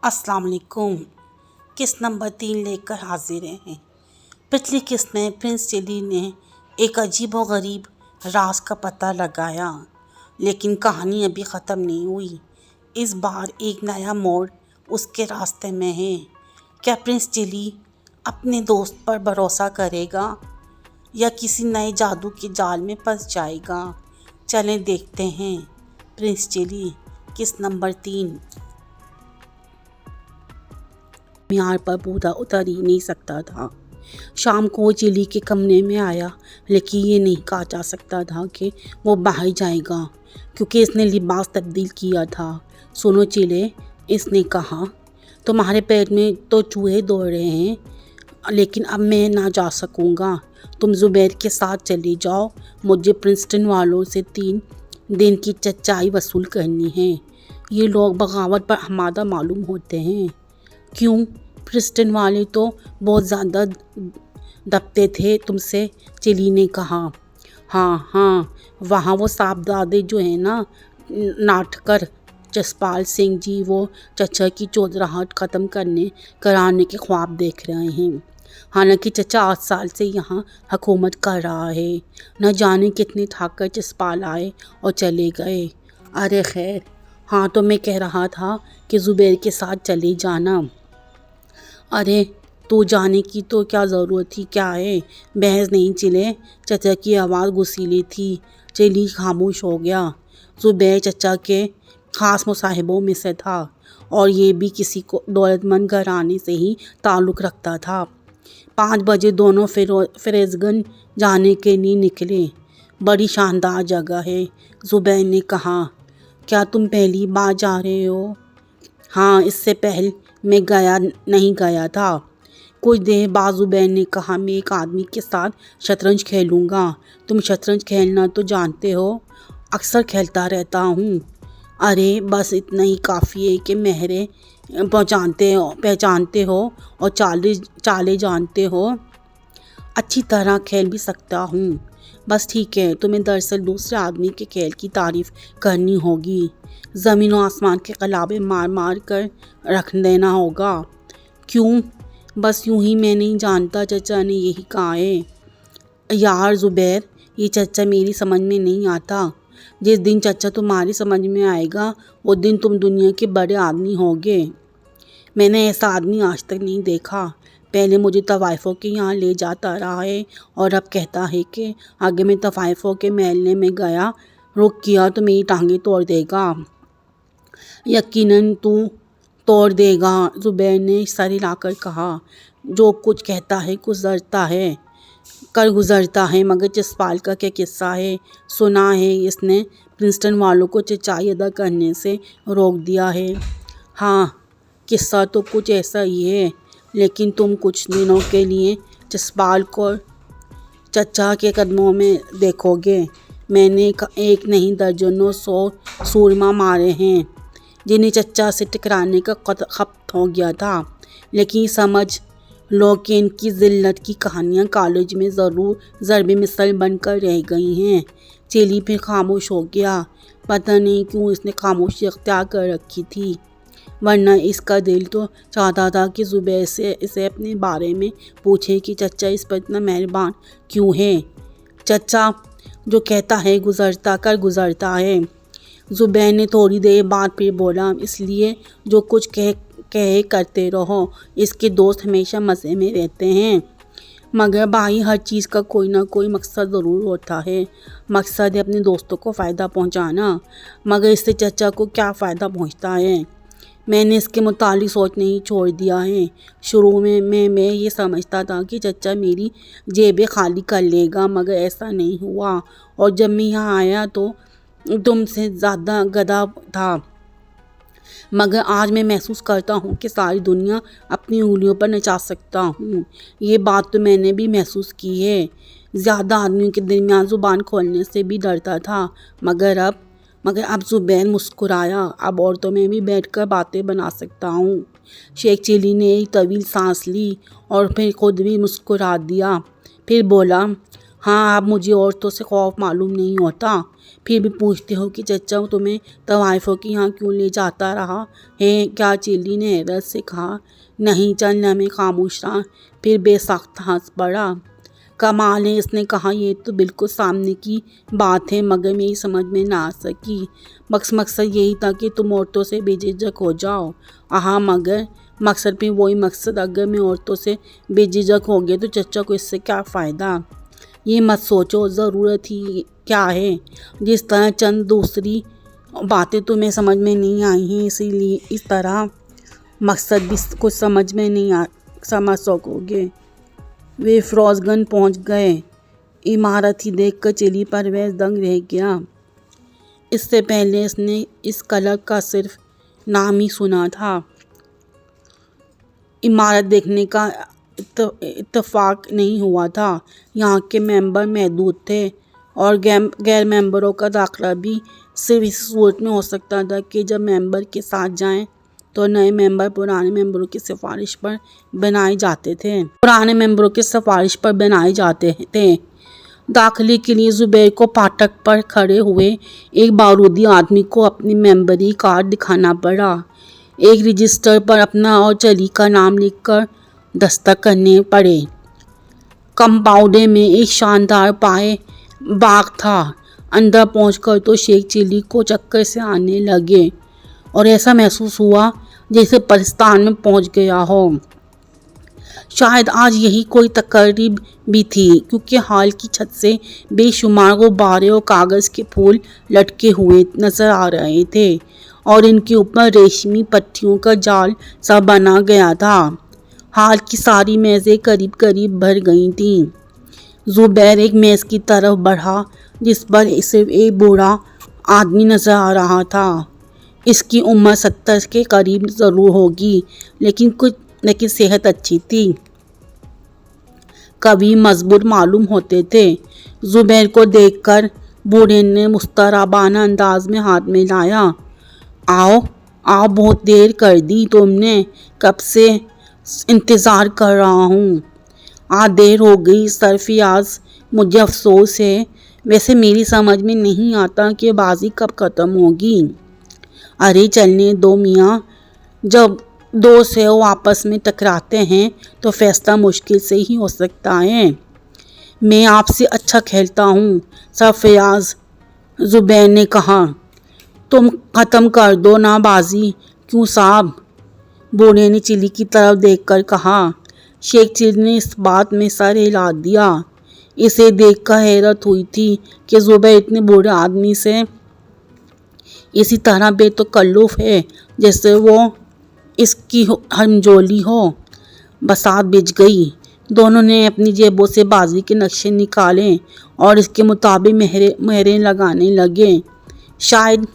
अस्सलाम वालेकुम। किस्त नंबर 3 लेकर हाजिर हैं। पिछली किस्त में प्रिंस चिली ने एक अजीब व गरीब राज का पता लगाया, लेकिन कहानी अभी ख़त्म नहीं हुई। इस बार एक नया मोड़ उसके रास्ते में है। क्या प्रिंस चिली अपने दोस्त पर भरोसा करेगा या किसी नए जादू के जाल में फंस जाएगा? चलें देखते हैं प्रिंस चिली किस्त नंबर 3। मीनार पर बूढ़ा उतर ही नहीं सकता था। शाम को वो चिली के कमरे में आया, लेकिन ये नहीं कहा जा सकता था कि वो बाहर जाएगा, क्योंकि इसने लिबास तब्दील किया था। सुनो चिले, इसने कहा, तुम्हारे पेट में तो चूहे दौड़ रहे हैं, लेकिन अब मैं ना जा सकूँगा। तुम ज़ुबैर के साथ चली जाओ। मुझे प्रिंसटन वालों से 3 दिन की चच्चाई वसूल करनी है। ये लोग बगावत पर आमादा मालूम होते हैं। क्यों? प्रिंसटन वाले तो बहुत ज़्यादा दबते थे तुमसे, चिली ने कहा। हाँ, वहाँ वो साहबजादे जो है ना, नाटकर जसपाल सिंह जी, वो चचा की चौधराहट ख़त्म कराने के ख्वाब देख रहे हैं। हालांकि चचा 8 साल से यहाँ हुकूमत कर रहा है। न जाने कितने ठाकर जसपाल आए और चले गए। अरे खैर, हाँ तो मैं कह रहा था कि ज़ुबैर के साथ चले जाना। अरे तू जाने की तो क्या ज़रूरत थी, क्या है? बहस नहीं चिले। चचा की आवाज़ गुस्सीली थी। चिली खामोश हो गया। ज़ुबैर चचा के ख़ास मुसाहिबों में से था, और ये भी किसी को दौलतमंद घराने से ही ताल्लुक़ रखता था। 5 बजे दोनों फरेज़गंज जाने के लिए निकले। बड़ी शानदार जगह है, ज़ुबैर ने कहा। क्या तुम पहली बार जा रहे हो? हाँ, इससे पहले मैं नहीं गया था। कुछ देर बाद ज़ुबैर ने कहा, मैं एक आदमी के साथ शतरंज खेलूँगा। तुम शतरंज खेलना तो जानते हो? अक्सर खेलता रहता हूँ। अरे बस इतना ही काफ़ी है कि महरे पहचानते हो और चाले जानते हो। अच्छी तरह खेल भी सकता हूँ। बस ठीक है, तुम्हें दरअसल दूसरे आदमी के खेल की तारीफ़ करनी होगी। ज़मीन और आसमान के क़लाबे मार कर रख देना होगा। क्यों? बस यूं ही, मैं नहीं जानता, चचा ने यही कहा है। यार ज़ुबैर, ये चचा मेरी समझ में नहीं आता। जिस दिन चचा तुम्हारी समझ में आएगा, उस दिन तुम दुनिया के बड़े आदमी होगे। मैंने ऐसा आदमी आज तक नहीं देखा। पहले मुझे तवाइफों के यहाँ ले जाता रहा है, और अब कहता है कि आगे मैं तवाइफों के महल्ले में गया, रुक किया तो मेरी टांगें तोड़ देगा। यकीनन तू तोड़ देगा, ज़ुबैर ने सर हिलाकर कहा। जो कुछ कहता है गुज़रता है, मगर जसपाल का क्या किस्सा है? सुना है इसने प्रिंसटन वालों को चचाई अदा करने से रोक दिया है। हाँ, किस्सा तो कुछ ऐसा ही है, लेकिन तुम कुछ दिनों के लिए जसपाल को चचा के कदमों में देखोगे। मैंने एक नहीं दर्जनों 100 सूरमा मारे हैं, जिन्हें चचा से टकराने का खपत हो गया था। लेकिन समझ लो कि इनकी ज़िल्लत की कहानियाँ कॉलेज में ज़रूर ज़रबे मिसल बनकर रह गई हैं। चिली फिर खामोश हो गया। पता नहीं क्यों इसने खामोशी अख्तियार कर रखी थी, वरना इसका दिल तो चाहता था कि ज़ुबैर से इसे अपने बारे में पूछे कि चचा इस पर इतना मेहरबान क्यों है। चचा जो कहता है गुज़रता है, ज़ुबैर ने थोड़ी देर बाद फिर बोला। इसलिए जो कुछ कहे करते रहो। इसके दोस्त हमेशा मज़े में रहते हैं, मगर भाई हर चीज़ का कोई ना कोई मकसद ज़रूर होता है। मकसद है अपने दोस्तों को फ़ायदा पहुंचाना, मगर इससे चचा को क्या फ़ायदा पहुंचता है? मैंने इसके मुतालिक सोचना ही छोड़ दिया है। शुरू में मैं ये समझता था कि चचा मेरी जेबें खाली कर लेगा, मगर ऐसा नहीं हुआ। और जब मैं यहाँ आया तो तुमसे ज़्यादा गधा था, मगर आज मैं महसूस करता हूँ कि सारी दुनिया अपनी उंगलियों पर नचा सकता हूँ। ये बात तो मैंने भी महसूस की है। ज़्यादा आदमियों के दरमियान ज़ुबान खोलने से भी डरता था, मगर अब ज़ुबैर मुस्कुराया। अब औरतों में भी बैठकर बातें बना सकता हूँ। शेख चिली ने एक तवील सांस ली और फिर खुद भी मुस्कुरा दिया। फिर बोला, हाँ, आप मुझे औरतों से खौफ मालूम नहीं होता, फिर भी पूछते हो कि चचा तुम्हें तवाइफों के यहाँ क्यों ले जाता रहा है? क्या चिल्ली ने हैरत से कहा। नहीं, चंद लम्हे खामोश रहा, फिर बेसाख्त हंस पड़ा। कमाल है, इसने कहा, ये तो बिल्कुल सामने की बात है, मगर मेरी समझ में ना आ सकी। मकसद यही था कि तुम औरतों से बेझिझक हो जाओ। हाँ, मगर मकसद भी वही मकसद, अगर मैं औरतों से बेझिझक हो गया तो चचा को इससे क्या फ़ायदा? ये मत सोचो, ज़रूरत ही क्या है। जिस तरह चंद दूसरी बातें तुम्हें समझ में नहीं आई हैं, इसीलिए इस तरह मकसद भी कुछ समझ सकोगे। वे फिरोजगंज पहुंच गए। इमारत ही देखकर चली परवेज़ दंग रह गया। इससे पहले इसने इस क्लब का सिर्फ नाम ही सुना था। इमारत देखने का इत्तेफाक नहीं हुआ था। यहाँ के मेंबर महदूद थे और गैर मेंबरों का दाखिला भी सिर्फ इस सूरत में हो सकता था कि जब मेंबर के साथ जाएं, तो नए मेंबर पुराने मेंबरों की सिफारिश पर बनाए जाते थे। दाखिले के लिए ज़ुबैर को फाटक पर खड़े हुए एक बारूदी आदमी को अपनी मेंबरी कार्ड दिखाना पड़ा। एक रजिस्टर पर अपना और चली का नाम लिखकर दस्तखत करने पड़े। कंपाउंड में एक शानदार पाए बाग था। अंदर पहुंचकर तो शेख चिल्ली को चक्कर से आने लगे और ऐसा महसूस हुआ जैसे पाकिस्तान में पहुंच गया हो। शायद आज यही कोई तकरीब भी थी, क्योंकि हाल की छत से बेशुमार गुब्बारे और कागज़ के फूल लटके हुए नज़र आ रहे थे और इनके ऊपर रेशमी पट्टियों का जाल सा बना गया था। हाल की सारी मेज़ें करीब करीब भर गई थीं। ज़ुबैर एक मेज़ की तरफ बढ़ा जिस पर सिर्फ एक बूढ़ा आदमी नज़र आ रहा था। इसकी उम्र 70 के करीब ज़रूर होगी, लेकिन सेहत अच्छी थी। कभी मजबूत मालूम होते थे। ज़ुबैर को देखकर बूढ़े ने मुस्तराबाना अंदाज में हाथ मिलाया। आओ, बहुत देर कर दी तुमने, कब से इंतज़ार कर रहा हूँ। आज देर हो गई सरफियाज, मुझे अफसोस है। वैसे मेरी समझ में नहीं आता कि बाजी कब ख़त्म होगी। अरे चलने दो मियाँ, जब दो सेव आपस में टकराते हैं तो फैसला मुश्किल से ही हो सकता है। मैं आपसे अच्छा खेलता हूँ सरफियाज, ज़ुबैर ने कहा। तुम ख़त्म कर दो ना बाजी। क्यों साहब, बूढ़े ने चिल्ली की तरफ देखकर कहा। शेख चिल्ली ने इस बात में सर हिला दिया। इसे देखकर हैरत हुई थी कि ज़ुबैर इतने बूढ़े आदमी से इसी तरह बेतकल्लुफ़ है जैसे वो इसकी हमजोली हो। बसात बिछ गई। दोनों ने अपनी जेबों से बाजी के नक्शे निकाले और इसके मुताबिक मेहरें लगाने लगे। शायद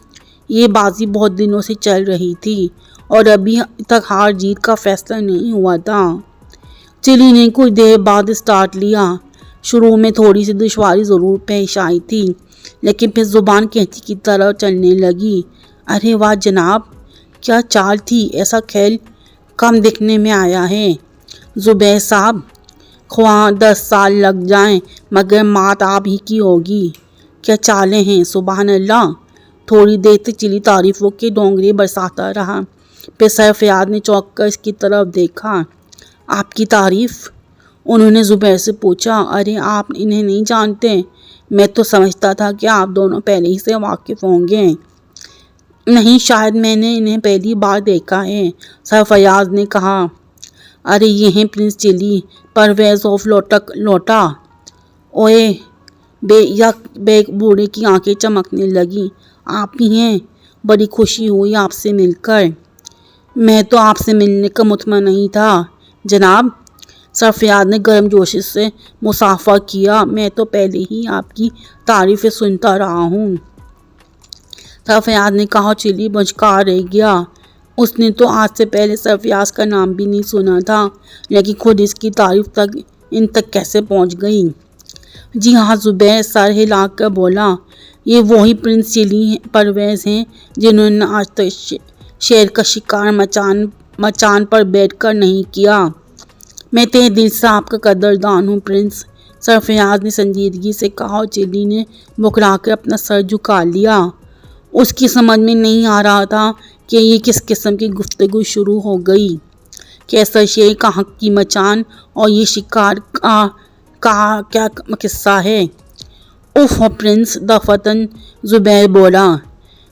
ये बाजी बहुत दिनों से चल रही थी और अभी तक हार जीत का फैसला नहीं हुआ था। चिली ने कुछ देर बाद स्टार्ट लिया। शुरू में थोड़ी सी दुश्वारी ज़रूर पेश आई थी, लेकिन फिर ज़ुबान कैंची की तरह चलने लगी। अरे वाह जनाब, क्या चाल थी। ऐसा खेल कम दिखने में आया है। ज़ुबैर साहब, ख्वाह 10 साल लग जाएं, मगर मात आप ही की होगी। क्या चालें हैं, सुबहान अल्लाह। थोड़ी देर तक चिली तारीफ़ों के डोंगरे बरसाता रहा। फिर सरफियाज ने चौंक कर इसकी तरफ देखा। आपकी तारीफ़? उन्होंने ज़ुबैर से पूछा। अरे आप इन्हें नहीं जानते? मैं तो समझता था कि आप दोनों पहले ही से वाकिफ़ होंगे। नहीं, शायद मैंने इन्हें पहली बार देखा है, सरफियाज ने कहा। अरे ये हैं प्रिंस चिली, परवेज़ ऑफ लोटा। ओए बेक, बूढ़े की आंखें चमकने लगी। आप ही हैं, बड़ी खुशी हुई आपसे मिलकर। मैं तो आपसे मिलने का मुतमन नहीं था जनाब, सरफियाज ने गर्मजोशी से मुसाफा किया। मैं तो पहले ही आपकी तारीफ़ें सुनता रहा हूँ। सरफियाज ने कहा। चिली बचका रह गया। उसने तो आज से पहले सरफियाज का नाम भी नहीं सुना था, लेकिन खुद इसकी तारीफ इन तक कैसे पहुँच गई। जी हाँ, ज़ुबैर सर हिला कर बोला। ये वही प्रिंस चिली परवेज़ हैं जिन्होंने आज तक शेर का शिकार मचान पर बैठकर नहीं किया। मैं तहे दिल से आपका कदरदान हूँ प्रिंस, सरफराज ने संजीदगी से कहा और चिली ने मुकरा कर अपना सर झुका लिया। उसकी समझ में नहीं आ रहा था कि ये किस किस्म की गुफ्तगू शुरू हो गई। कैसर शेर कहाँ की मचान और ये शिकार का क्या किस्सा है। उफ प्रिंस दफतन, जुबैर बोला।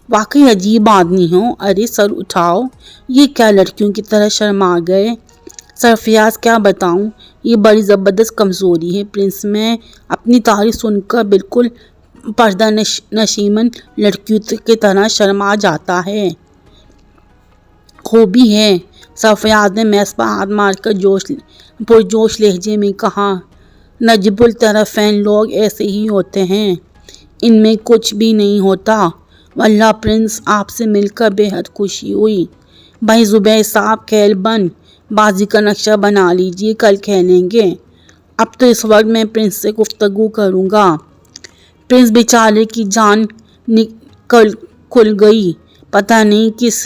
वाकई अजीब आदमी हो। अरे सर उठाओ, ये क्या लड़कियों की तरह शर्मा गए। सरफराज क्या बताऊं, ये बड़ी ज़बरदस्त कमज़ोरी है प्रिंस। मैं अपनी तारीफ सुनकर बिल्कुल पर्दा नशीमन लड़कियों की तरह शर्मा जाता है। खूबी है, सरफराज ने मैस पर हाथ मारकर पुरजोश लहजे में कहा। नजबुल तरफ़ैन लोग ऐसे ही होते हैं, इनमें कुछ भी नहीं होता। वल्लाह प्रिंस, आपसे मिलकर बेहद खुशी हुई। भाई जुबैर साहब, खेल बन, बाजी का नक्शा बना लीजिए, कल खेलेंगे। अब तो इस वक्त मैं प्रिंस से गुफ्तगू करूँगा। प्रिंस बेचारे की जान खुल गई। पता नहीं किस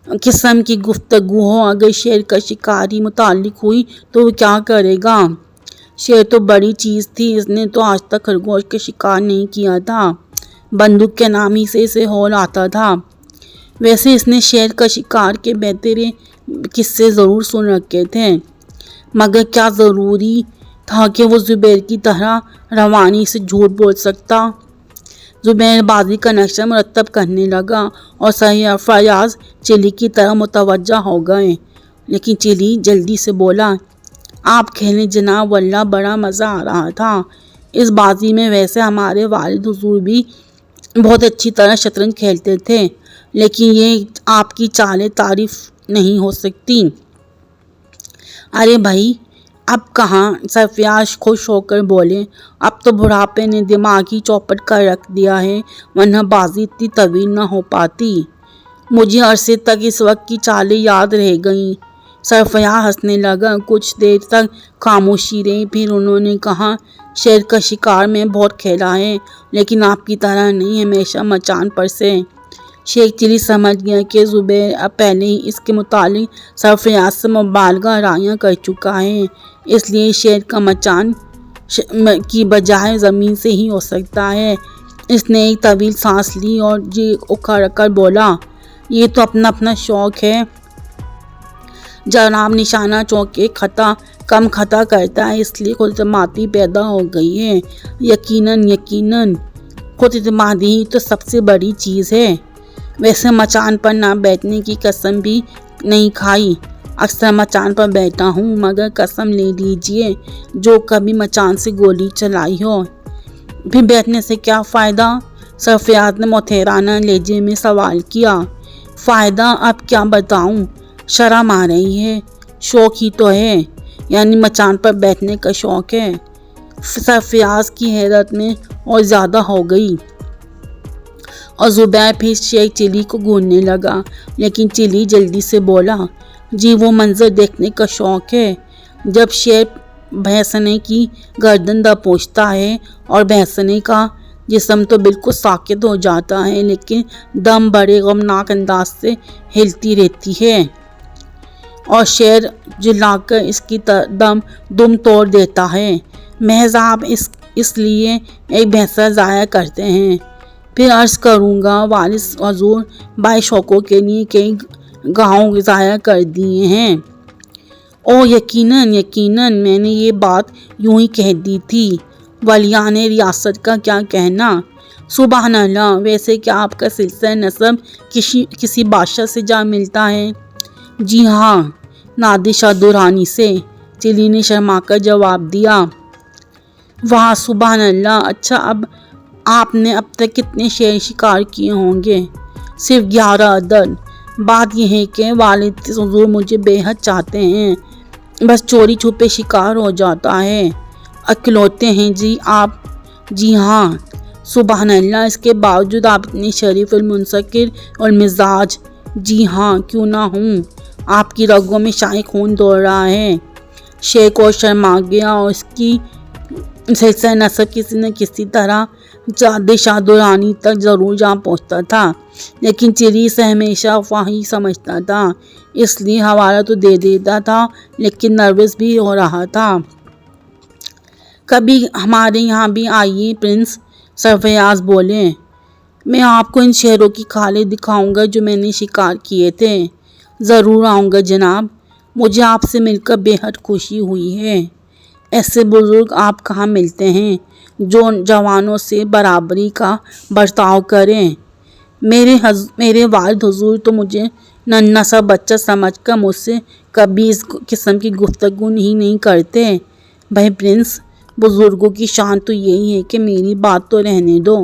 किस्म की गुफ्तगू हो। अगर शेर का शिकारी मुतालिक हुई तो वो क्या करेगा। शेर तो बड़ी चीज़ थी, इसने तो आज तक खरगोश का शिकार नहीं किया था। बंदूक के नाम ही से इसे हौल आता था। वैसे इसने शेर का शिकार के बेहतरीन किस्से ज़रूर सुन रखे थे, मगर क्या ज़रूरी था कि वो जुबैर की तरह रवानी से झूठ बोल सकता। जुबैर बाजी का नक्शा मुरतब करने लगा और सरफराज चिली की तरह मुतवज्जा हो गए। लेकिन चिली जल्दी से बोला, आप खेलें जनाब, वल्लाह बड़ा मज़ा आ रहा था इस बाजी में। वैसे हमारे वालिद हुजूर भी बहुत अच्छी तरह शतरंज खेलते थे, लेकिन ये आपकी चालें तारीफ नहीं हो सकती। अरे भाई, अब कहाँ, सरफराज खुश होकर बोले। अब तो बुढ़ापे ने दिमागी चौपट कर रख दिया है, वरना बाजी इतनी तवील ना हो पाती। मुझे अरसे तक इस वक्त की चालें याद रह गईं। सरफराज हंसने लगा। कुछ देर तक खामोशी रही, फिर उन्होंने कहा, शेर का शिकार मैं बहुत खेला है, लेकिन आपकी तरह नहीं, हमेशा मचान पर से। शेख चिली समझ गया कि जुबैर अब पहले ही इसके मुतालिक सरफराज से मुबालगा रायां कर चुका है, इसलिए शेर का मचान की बजाय ज़मीन से ही हो सकता है। इसने एक तवील सांस ली और जी उखड़ कर बोला, ये तो अपना अपना शौक है जनाब। निशाना चौके कम खता करता है, इसलिए खुदमाती पैदा हो गई है। यकीनन खुदमाती ही तो सबसे बड़ी चीज़ है। वैसे मचान पर ना बैठने की कसम भी नहीं खाई। अक्सर मचान पर बैठा हूँ, मगर कसम ले लीजिए जो कभी मचान से गोली चलाई हो, फिर बैठने से क्या फ़ायदा। सरफराज ने मोहतराना लहजे में सवाल किया। फ़ायदा अब क्या बताऊँ, शर्म आ रही है। शौक ही तो है, यानी मचान पर बैठने का शौक है। सरफराज की हैरत में और ज़्यादा हो गई और जुबैर फिर शेख चिली को घूरने लगा, लेकिन चिली जल्दी से बोला, जी वो मंजर देखने का शौक है। जब शेर भैंसने की गर्दन दबोचता है और भैंसने का जिस्म तो बिल्कुल साकित हो जाता है, लेकिन दम बड़े गमनाक अंदाज से हिलती रहती है और शेर चिल्लाकर इसकी दुम तोड़ देता है। महज आप इसलिए एक भैंसा ज़ाया करते हैं। फिर अर्ज़ करूँगा, वालिस हजूर बाई शौकों के लिए कई गाँव ज़ाया कर दिए हैं। ओ यकीनन मैंने ये बात यूं ही कह दी थी। वलियान रियासत का क्या कहना। सुबहान अल्लाह। वैसे क्या आपका सिलसिला नसब किसी बादशाह से जा मिलता है। जी हाँ, नादिर शाह दुरानी से, चिली ने शर्माकर जवाब दिया। वाह सुबहान अल्लाह। अच्छा, अब आपने अब तक कितने शेर शिकार किए होंगे। सिर्फ 11 अदद। बात यह है कि वालिद हुजूर मुझे बेहद चाहते हैं, बस चोरी छुपे शिकार हो जाता है। अकेलौते हैं जी आप। जी हाँ, सुबहान अल्लाह। इसके बावजूद आप इतने शरीफ और मुनसकिर और मिजाज। जी हाँ, क्यों ना हूँ। आपकी रगों में शाही खून दौड़ रहा है। शेख और शर्मा गया और इसकी सिलसिला नसब किसी न किसी तरह नादिर शाह दुरानी तक ज़रूर जा पहुँचता था, लेकिन चिली से हमेशा वही समझता था, इसलिए हवाला तो दे देता था, लेकिन नर्वस भी हो रहा था। کبھی ہمارے یہاں بھی آئیے پرنس، سرفراز بولے۔ میں آپ کو ان شہروں کی کھالیں دکھاؤں گا جو میں نے شکار کیے تھے۔ ضرور آؤں گا جناب، مجھے آپ سے مل کر بے حد خوشی ہوئی ہے۔ ایسے بزرگ آپ کہاں ملتے ہیں جو جوانوں سے برابری کا برتاؤ کریں۔ میرے والد حضور تو مجھے ننھا سا بچہ سمجھ کر مجھ سے کبھی اس قسم کی گفتگو ہی نہیں کرتے۔ بھائی پرنس، بزرگوں کی شان تو یہی ہے کہ میری بات تو رہنے دو۔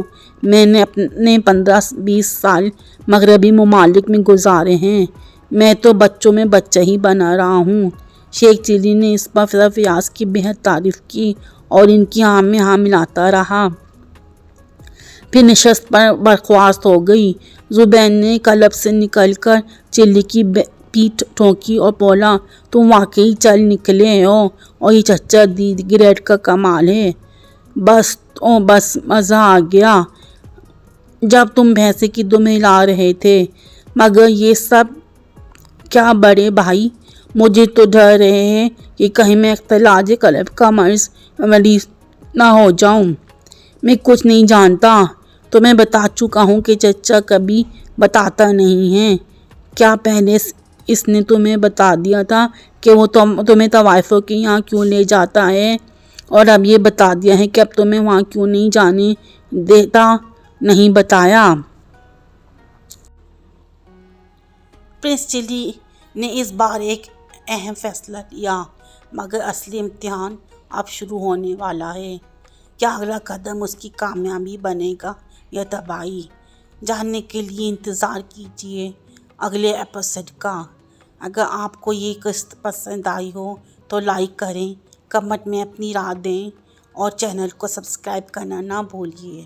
میں نے اپنے 15-20 سال مغربی ممالک میں گزارے ہیں، میں تو بچوں میں بچہ ہی بنا رہا ہوں۔ شیخ چلی نے اس پر سرفراز کی بے حد تعریف کی اور ان کی ہاں میں ہاں ملاتا رہا۔ پھر نشست پر برخاست ہو گئی۔ زبین نے کلب سے نکل کر چلی کی پیٹھ ٹھونکی اور بولا، تم واقعی چل نکلے ہو اور یہ چچا دی گریڈ کا کمال ہے۔ بس مزہ آ گیا جب تم بھینسے کی دم ہلا رہے تھے، مگر یہ سب کیا بڑے بھائی، مجھے تو ڈر رہے ہیں کہ کہیں میں اختلاج قلب کا مریض نہ ہو جاؤں۔ میں کچھ نہیں جانتا، تو میں بتا چکا ہوں کہ چچا کبھی بتاتا نہیں ہے۔ کیا پہلے اس نے تمہیں بتا دیا تھا کہ وہ تمہیں طوائفوں کے یہاں کیوں لے جاتا ہے، اور اب یہ بتا دیا ہے کہ اب تمہیں وہاں کیوں نہیں جانے دیتا؟ نہیں بتایا۔ پرنس چلی نے اس بار ایک اہم فیصلہ لیا، مگر اصلی امتحان اب شروع ہونے والا ہے۔ کیا اگلا قدم اس کی کامیابی بنے گا یا تباہی؟ جاننے کے لیے انتظار کیجیے اگلے ایپیسوڈ کا۔ اگر آپ کو یہ قسط پسند آئی ہو تو لائک کریں، کمنٹ میں اپنی رائے دیں اور چینل کو سبسکرائب کرنا نہ بھولیے۔